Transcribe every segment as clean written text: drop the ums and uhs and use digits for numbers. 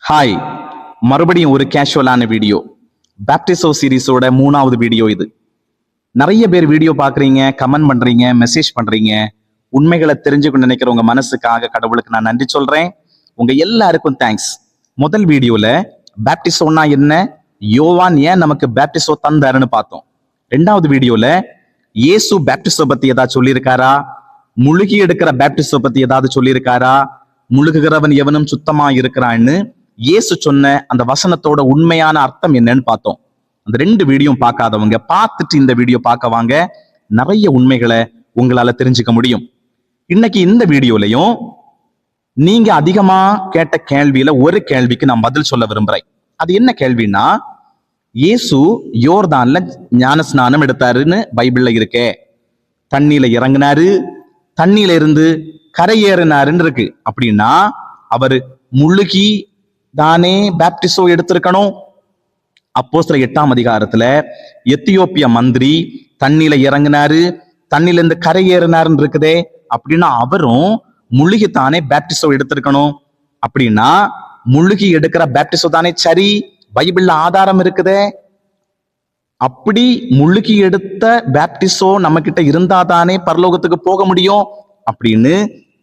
Hi, மறுபடியும் ஒரு கேஷுவலான video. பேப்டிசோ சீரிஸோட 3வது வீடியோ இது. நிறைய பேர் வீடியோ பாக்குறீங்க, கமெண்ட் பண்றீங்க, மெசேஜ் பண்றீங்க. உண்மைகளை தெரிஞ்சுக்கணும்னு நினைக்கிற உங்க மனசுக்காக கடவுளுக்கு நான் நன்றி சொல்றேன். உங்க எல்லாருக்கும் தேங்க்ஸ். முதல் வீடியோல பேப்டிசோன்னா என்ன, யோவான் ஏன் நமக்கு பேப்டிசோ தந்தாருன்னு பார்த்தோம். 2வது வீடியோல இயேசு பேப்டிசோ பத்தி ஏதாவது சொல்லியிருக்காரா, முழுகி எடுக்கிற பேப்டிசோ பத்தி ஏதாவது சொல்லியிருக்காரா, முழுகுகிறவன் எவனும் சுத்தமா இருக்கிறான்னு இயேசு சொன்ன அந்த வசனத்தோட உண்மையான அர்த்தம் என்னன்னு பார்த்தோம். அந்த 2 வீடியோ பார்க்காதவங்க பார்த்துட்டு இந்த வீடியோ பார்க்க வாங்க. நிறைய உண்மைகளை உங்களால தெரிஞ்சுக்க முடியும். இன்னைக்கு இந்த வீடியோலையும் நீங்க அதிகமா கேட்ட கேள்வியில ஒரு கேள்விக்கு நான் பதில் சொல்ல விரும்புறேன். அது என்ன கேள்வின்னா, இயேசு யோர்தான்ல ஞான ஸ்நானம் எடுத்தாருன்னு பைபிள்ல இருக்கே, தண்ணியில இறங்கினாரு, தண்ணியில இருந்து கரையேறினாருன்னு இருக்கு. அப்படின்னா அவர் முழுகி தானே பேப்டிசோ எடுத்திருக்கணும். அப்போஸ்தலர் 8ஆம் அதிகாரத்துல எத்தியோப்பிய மந்திரி தண்ணியில இறங்கினாரு, தண்ணியில இருந்து கரையேறினாருன்னு இருக்குதே, அப்படின்னா அவரும் முழுகி தானே பேப்டிசோ எடுத்திருக்கணும். அப்படின்னா முழுகி எடுக்கிற பேப்டிசோ தானே சரி, பைபிள்ல ஆதாரம் இருக்குதே. அப்படி முழுகி எடுத்த பேப்டிசோ நம்ம கிட்ட இருந்தா தானே பரலோகத்துக்கு போக முடியும் அப்படின்னு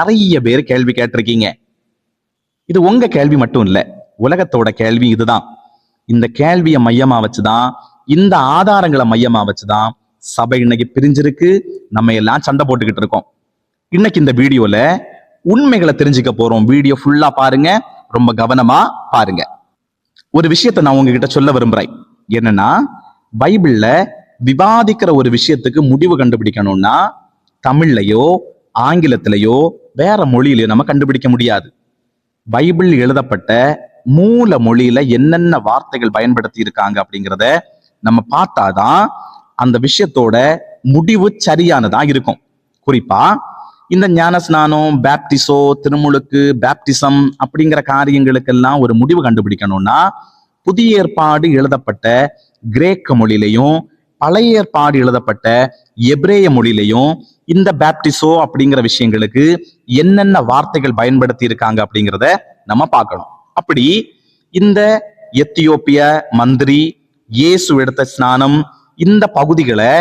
நிறைய பேர் கேள்வி கேட்டிருக்கீங்க. இது உங்க கேள்வி மட்டும் இல்ல, உலகத்தோட கேள்வி இதுதான். இந்த கேள்வியை மையமா வச்சுதான், இந்த ஆதாரங்களை மையமா வச்சுதான் சபை இன்னைக்கு பிரிஞ்சிருக்கு. நம்ம எல்லாம் சண்டை போட்டுக்கிட்டு இருக்கோம். இன்னைக்கு இந்த வீடியோல உண்மைகளை தெரிஞ்சுக்க போறோம். வீடியோ ஃபுல்லா பாருங்க, ரொம்ப கவனமா பாருங்க. ஒரு விஷயத்தை நான் உங்ககிட்ட சொல்ல விரும்புறேன். என்னன்னா, பைபிள்ல விவாதிக்கிற ஒரு விஷயத்துக்கு முடிவு கண்டுபிடிக்கணும்னா தமிழ்லையோ ஆங்கிலத்திலேயோ வேற மொழியிலையோ நம்ம கண்டுபிடிக்க முடியாது. பைபிள் எழுதப்பட்ட மூல மொழியில என்னென்ன வார்த்தைகள் பயன்படுத்தி இருக்காங்க அப்படிங்கிறத நம்ம பார்த்தாதான் அந்த விஷயத்தோட முடிவு சரியானதா இருக்கும். குறிப்பா இந்த ஞானஸ்நானம், பேப்டிசோ, திருமுழுக்கு, பேப்டிசம் அப்படிங்கிற காரியங்களுக்கெல்லாம் ஒரு முடிவு கண்டுபிடிக்கணும்னா புதிய ஏற்பாடு எழுதப்பட்ட கிரேக்க மொழியிலையும் பழைய ஏற்பாடு எழுதப்பட்ட எபிரேய மொழியிலையும் இந்த பேப்டிசோ அப்படிங்கிற விஷயங்களுக்கு என்னென்ன வார்த்தைகள் பயன்படுத்தி இருக்காங்க அப்படிங்கிறத நம்ம பார்க்கணும். அப்படி இந்த எத்தியோப்பிய மந்திரி, இயேசு எடுத்த ஸ்நானம், இந்த பகுதிகளை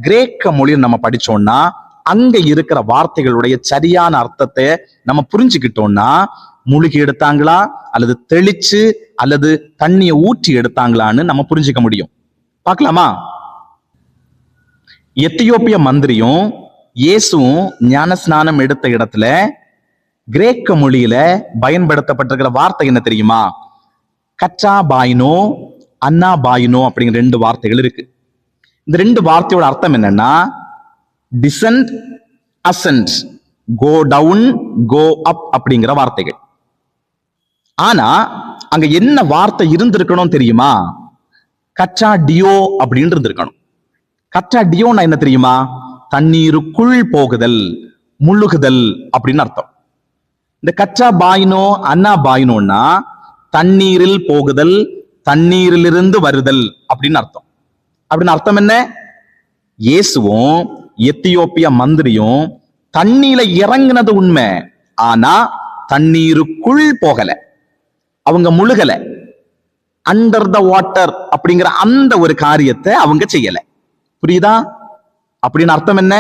கிரேக்க மொழியில் நம்ம படிச்சோம்னா அங்க இருக்கிற வார்த்தைகளுடைய சரியான அர்த்தத்தை நம்ம புரிஞ்சுக்கிட்டோம்னா முழுகி எடுத்தாங்களா அல்லது தெளிச்சு அல்லது தண்ணியை ஊற்றி எடுத்தாங்களான்னு நம்ம புரிஞ்சுக்க முடியும். பார்க்கலாமா? எத்தியோப்பிய மந்திரியும் இயேசுவும் ஞானஸ்நானம் எடுத்த இடத்துல கிரேக்க மொழியில பயன்படுத்தப்பட்டிருக்கிற வார்த்தை என்ன தெரியுமா? கச்சா பாயினோ, அன்னா பாயினோ அப்படிங்கிற 2 வார்த்தைகள் இருக்கு. இந்த 2 வார்த்தையோட அர்த்தம் என்னன்னா, டிசென்ட், அசென்ட், கோ டவுன், கோ அப் அப்படிங்கிற வார்த்தைகள். ஆனா அங்க என்ன வார்த்தை இருந்திருக்கணும் தெரியுமா? கச்சா டியோ அப்படின்னு இருந்திருக்கணும். கச்சா டியோன்னா என்ன தெரியுமா? தண்ணீருக்குள் போகுதல், முழுகுதல் அப்படின்னு அர்த்தம். இந்த கச்சா பாயினோ, அன்னா பாயினோன்னா தண்ணீரில் போகுதல், தண்ணீரிலிருந்து வருதல் அப்படின்னு அர்த்தம். அப்படின்னு அர்த்தம் என்ன? இயேசுவும் எத்தியோப்பிய மந்திரியும் தண்ணீர இறங்கினது உண்மை, ஆனா தண்ணீருக்குள் போகல, அவங்க முழுகல. அண்டர் த வாட்டர் அப்படிங்கிற அந்த ஒரு காரியத்தை அவங்க செய்யல. புரியுதா? அப்படின்னு அர்த்தம் என்ன?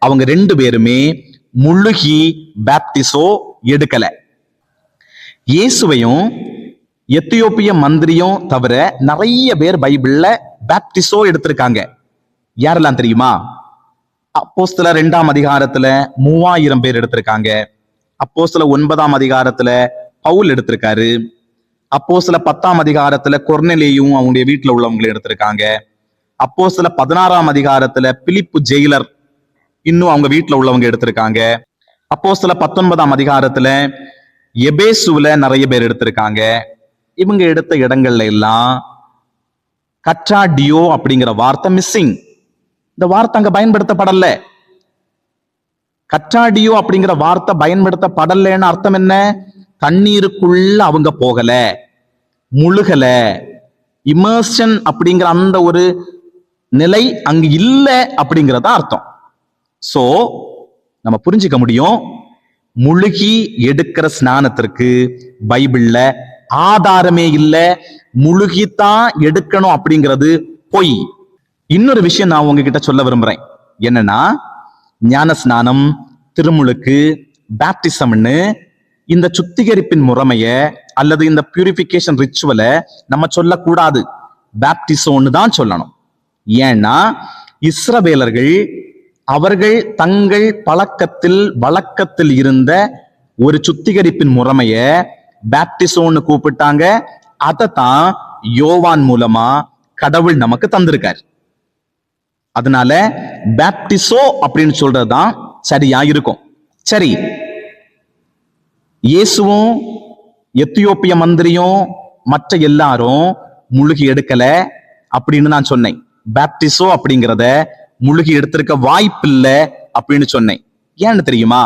அவங்க 2 பேருமே முழுகி பேப்டிசோ எடுக்கல. இயேசுவையும் எத்தியோப்பிய மந்திரியும் தவிர நிறைய பேர் பைபிள்ல பேப்டிசோ எடுத்திருக்காங்க. யாரெல்லாம் தெரியுமா? அப்போஸ்தலர் 2ஆம் அதிகாரத்துல 3000 பேர் எடுத்திருக்காங்க. அப்போஸ்தலர் 9ஆம் அதிகாரத்துல பவுல் எடுத்திருக்காரு. அப்போஸ்தலர் 10ஆம் அதிகாரத்துல கொர்நேலியும் அவங்களுடைய வீட்டுல உள்ளவங்களை எடுத்திருக்காங்க. அப்போஸ்தலர் 16ஆம் அதிகாரத்துல பிலிப்பு ஜெயிலர் இன்னும் அவங்க வீட்டுல உள்ளவங்க எடுத்திருக்காங்க. அப்போஸ்தலர் 19ஆம் அதிகாரத்துல எபேசுல நிறைய பேர் எடுத்திருக்காங்க. இவங்க எடுத்த இடங்கள்ல எல்லாம் கச்சா டியோ அப்படிங்கிற வார்த்தை மிஸ்ஸிங். இந்த வார்த்தை அங்க பயன்படுத்தப்படல. கச்சா டியோ அப்படிங்கிற வார்த்தை பயன்படுத்தப்படலன்னு அர்த்தம் என்ன? தண்ணீருக்குள்ள அவங்க போகல, முழுகல, இமர்ஷன் அப்படிங்கிற அந்த ஒரு நிலை அங்கு இல்ல அப்படிங்கிறதா அர்த்தம். சோ நம்ம புரிஞ்சுக்க முடியும், முழுகி எடுக்கிற ஸ்நானத்திற்கு பைபிள்ல ஆதாரமே இல்ல, முழுகித்தான் எடுக்கணும் அப்படிங்கிறது பொய். இன்னொரு விஷயம் நான் உங்ககிட்ட சொல்ல விரும்புறேன். என்னன்னா, ஞான ஸ்நானம், திருமுழுக்கு, பேப்டிசம்னு இந்த சுத்திகரிப்பின் முறைமைய அல்லது இந்த பியூரிபிகேஷன் ரிச்சுவலை நம்ம சொல்லக்கூடாது, பேப்டிசோன்னு தான் சொல்லணும். ஏன்னா இஸ்ரவேலர்கள் அவர்கள் தங்கள் வழக்கத்தில் இருந்த ஒரு சுத்திகரிப்பின் முறைமைய பேப்டிசோன்னு கூப்பிட்டாங்க. அதைத்தான் யோவான் மூலமா கடவுள் நமக்கு தந்திருக்கார். அதனால பேப்டிசோ அப்படின்னு சொல்றதுதான் சரியா இருக்கும். சரி, இயேசுவும் எத்தியோப்பிய மந்திரியும் மற்ற எல்லாரும் முழுகி எடுக்கல அப்படின்னு நான் சொன்னேன். பேப்டிசோ அப்படிங்கிறத முழுகி எடுத்திருக்க வாய்ப்பில்லை அப்படின்னு சொன்னேன். ஏன்னு தெரியுமா?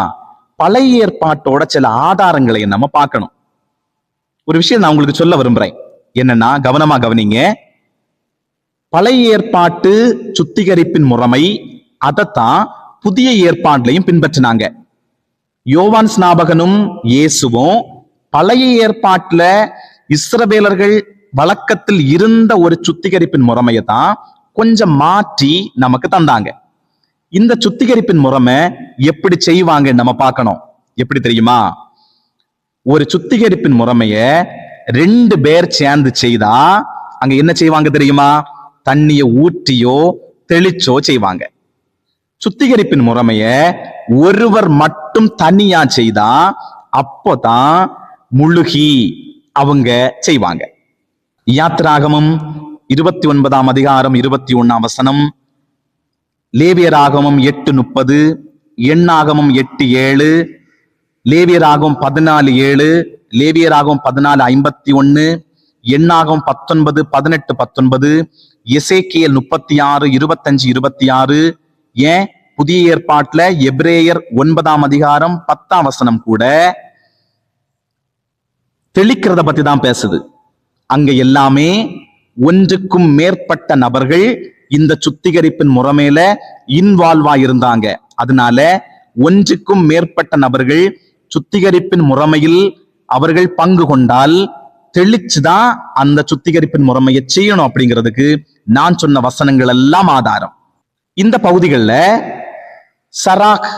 பழைய ஏற்பாட்டோட சில ஆதாரங்களை நம்ம பார்க்கணும். ஒரு விஷயம் நான் உங்களுக்கு சொல்ல விரும்புறேன். என்னன்னா, கவனமா கவனிங்க. பழைய ஏற்பாட்டு சுத்திகரிப்பின் முறைமை, அதைத்தான் புதிய ஏற்பாட்டிலையும் பின்பற்றினாங்க. யோவான் ஸ்நாபகனும் இயேசுவும் பழைய ஏற்பாட்டுல இஸ்ரவேலர்கள் வழக்கத்தில் இருந்த ஒரு சுத்திகரிப்பின் முறைமையை தான் கொஞ்சம் மாற்றி நமக்கு தந்தாங்க. இந்த சுத்திகரிப்பின் முறைமை எப்படி செய்வாங்க நம்ம பார்க்கணும். எப்படி தெரியுமா? ஒரு சுத்திகரிப்பின் முறைமைய 2 பேர் சேர்ந்து செய்தா அங்க என்ன செய்வாங்க தெரியுமா? தண்ணிய ஊற்றியோ தெளிச்சோ செய்வாங்க. சுத்திகரிப்பின் முறைமைய ஒருவர் மட்டும் தனியா செய்தா அப்போதான் முழுகி அவங்க செய்வாங்க. யாத்திராகமம் 29ஆம் அதிகாரம் 21ஆம் வசனம், லேவியராகமம் 8:30, எண்ணாகமம் 8:7, லேவியராகமம் 14:7, லேவியராகமம் 14:51, எண்ணாகமம் 19:18-19, எசேக்கியேல் 36:25-26, ஏன் புதிய ஏற்பாட்டுல எபிரேயர் 9ஆம் அதிகாரம் 10ஆம் வசனம் கூட தெளிக்கிறத பத்தி தான் பேசுது. அங்க எல்லாமே ஒன்றுக்கும் மேற்பட்ட நபர்கள் இந்த சுத்திகரிப்பின் முறைமையில இன்வால்வா இருந்தாங்க. அதனால ஒன்றுக்கும் மேற்பட்ட நபர்கள் சுத்திகரிப்பின் முறைமையில் அவர்கள் பங்கு கொண்டால் தெளிச்சுதான் அந்த சுத்திகரிப்பின் முறைமையை செய்யணும் அப்படிங்கிறதுக்கு நான் சொன்ன வசனங்கள் எல்லாம் ஆதாரம். இந்த பகுதிகளில் சராக்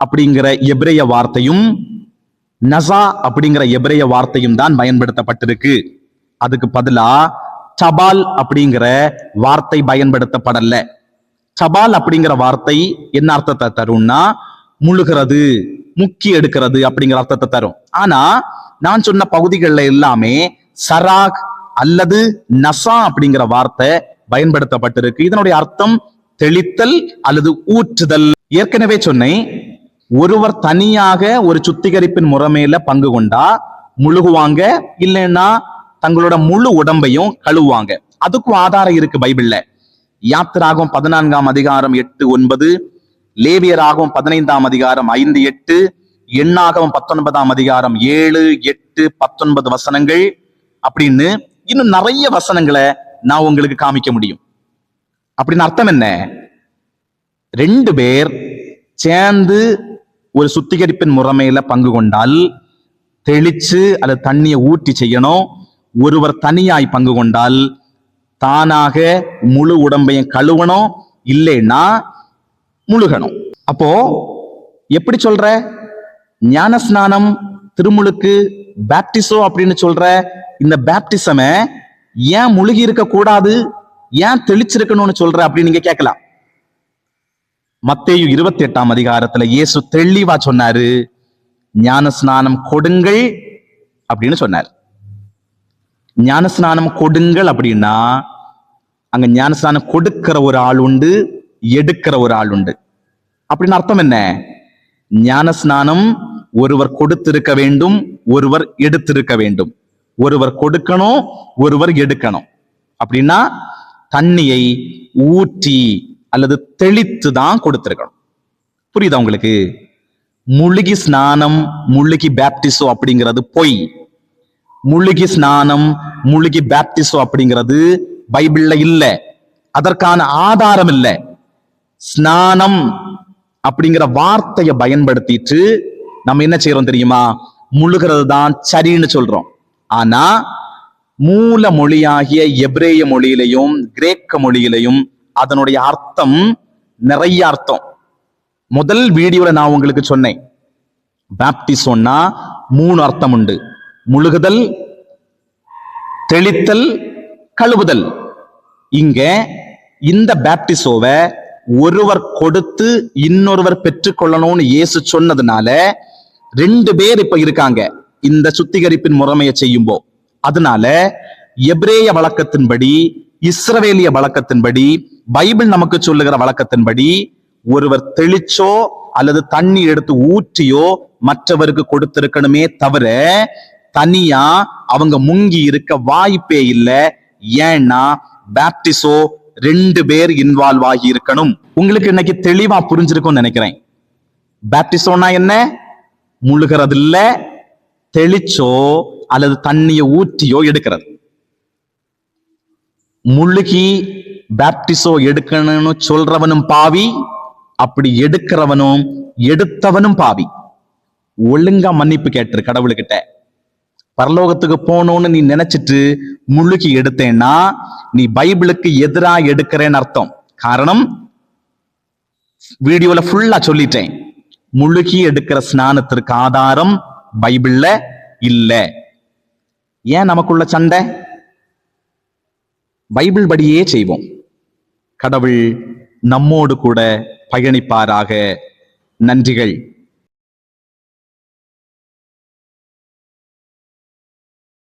அப்படிங்கிற எபிரேய வார்த்தையும் நசா அப்படிங்கிற எபிரேய வார்த்தையும் தான் பயன்படுத்தப்பட்டிருக்கு. அதுக்கு பதிலா தபால் அப்படிங்கிற வார்த்தை பயன்படுத்தப்படல. தபால் அப்படிங்கிற வார்த்தை என்ன அர்த்தத்தை தரும்னா, முழுகிறது, முக்கி எடுக்கிறது அப்படிங்கிற அர்த்தத்தை தரும். ஆனா நான் சொன்ன பகுதிகளில் எல்லாமே சராக் அல்லது நசா அப்படிங்கிற வார்த்தை பயன்படுத்தப்பட்டிருக்கு. இதனுடைய அர்த்தம் தெளித்தல் அல்லது ஊற்றுதல். ஏற்கனவே சொன்னேன், ஒருவர் தனியாக ஒரு சுத்திகரிப்பின் முறைமையில பங்கு கொண்டா முழுகுவாங்க, இல்லைன்னா தங்களோட முழு உடம்பையும் கழுவுவாங்க. அதுக்கும் ஆதாரம் இருக்கு பைபிள்ல. யாத்திராகமம் 14ஆம் அதிகாரம் 8-9, லேவியராகமம் 15ஆம் அதிகாரம் 5-8, எண்ணாகமம் 19ஆம் அதிகாரம் 7, 8, 19 வசனங்கள் அப்படின்னு இன்னும் நிறைய வசனங்களை நான் உங்களுக்கு காமிக்க முடியும். அப்படின்னு அர்த்தம் என்ன? 2 பேர் சேர்ந்து ஒரு சுத்திகரிப்பின் முறைமையில பங்கு கொண்டால் தெளிச்சு அல்லது தண்ணியை ஊற்றி செய்யணும். ஒருவர் தனியாய் பங்கு கொண்டால் தானாக முழு உடம்பையும் கழுவணும், இல்லைன்னா முழுகணும். அப்போ எப்படி சொல்ற? ஞான ஸ்நானம், திருமுழுக்கு, பேப்டிசோ அப்படின்னு சொல்ற இந்த பேப்டிசம ஏன் முழுகி இருக்க கூடாது, ஏன் தெளிச்சிருக்கணும்னு சொல்ற அப்படின்னு நீங்க கேட்கலாம். மத்தேயு 28ஆம் அதிகாரத்துல இயேசு தெளிவா சொன்னாரு, ஞான ஸ்நானம் கொடுங்கள் அப்படின்னு சொன்னார். ஞான ஸ்நானம் கொடுங்கள் அப்படின்னா அங்க ஞான ஸ்நானம் கொடுக்கிற ஒரு ஆள் உண்டு, எடுக்கிற ஒரு ஆள் உண்டு. அப்படின்னு அர்த்தம் என்ன? ஞான ஸ்நானம் ஒருவர் கொடுத்திருக்க வேண்டும், ஒருவர் எடுத்திருக்க வேண்டும். ஒருவர் கொடுக்கணும், ஒருவர் எடுக்கணும். அப்படின்னா தண்ணியை ஊற்றி அல்லது தெளித்து தான் கொடுத்திருக்கணும். புரியுதா உங்களுக்கு? முழுகி ஸ்நானம், முழுகி பேப்டிசோ அப்படிங்கிறது பொய். முழுகி ஸ்நானம், முழுகி பேப்டிசோ அப்படிங்கிறது பைபிள்ல இல்ல, அதற்கான ஆதாரம் இல்லை. ஸ்நானம் அப்படிங்கிற வார்த்தையை பயன்படுத்திட்டு நம்ம என்ன செய்யறோம் தெரியுமா? முழுகிறது தான் சரின்னு சொல்றோம். ஆனா மூல மொழியாகிய எபிரேய மொழியிலையும் கிரேக்க மொழியிலையும் அதனுடைய அர்த்தம் நிறைய அர்த்தம். முதல் வீடியோல நான் உங்களுக்கு சொன்னேன், பேப்டிசோன்னா 3 அர்த்தம் உண்டு. முழுகுதல், தெளித்தல், கழுவுதல். இங்க இந்த பேப்டிசோவை ஒருவர் கொடுத்து இன்னொருவர் பெற்றுக்கொள்ளணும்னு இயேசு சொன்னதுனால 2 பேர் இப்ப இருக்காங்க இந்த சுத்திகரிப்பின் முறைமையை செய்யும்போ. அதனால எபிரேய வழக்கத்தின்படி, இஸ்ரவேலிய வழக்கத்தின்படி, பைபிள் நமக்கு சொல்லுகிற வழக்கத்தின்படி ஒருவர் தெளிச்சோ அல்லது தண்ணி எடுத்து ஊற்றியோ மற்றவருக்கு கொடுத்திருக்கணுமே தவிர தனியா அவங்க முங்கி இருக்க வாய்ப்பே இல்லை. ஏன்னா பேப்டிசோ 2 பேர் இன்வால்வ் ஆகி இருக்கணும். உங்களுக்கு இன்னைக்கு தெளிவா புரிஞ்சிருக்கும்னு நினைக்கிறேன். பேப்டிசோனா என்ன? முழுகிறது இல்ல, தெளிச்சோ அல்லது தண்ணியை ஊற்றியோ எடுக்கிறது. முழுகி பேப்டிசோ எடுக்கணும்னு சொல்றவனும் பாவி, அப்படி எடுக்கிறவனும் எடுத்தவனும் பாவி. ஒழுங்கா மன்னிப்பு கேட்டுரு கடவுளுக்கிட்ட. பரலோகத்துக்கு போகணும்னு நீ நினைச்சிட்டு முழுகி எடுத்தேன்னா நீ பைபிளுக்கு எதிராக எடுக்கிறேன்னு அர்த்தம். காரணம் வீடியோல ஃபுல்லா சொல்லிட்டேன். முழுகி எடுக்கிற ஸ்நானத்திற்கு ஆதாரம் பைபிள்ல இல்ல. ஏன் நமக்குள்ள சண்டை? பைபிள் படியே செய்வோம். கடவுள் நம்மோடு கூட பயணிப்பாராக. நன்றிகள்.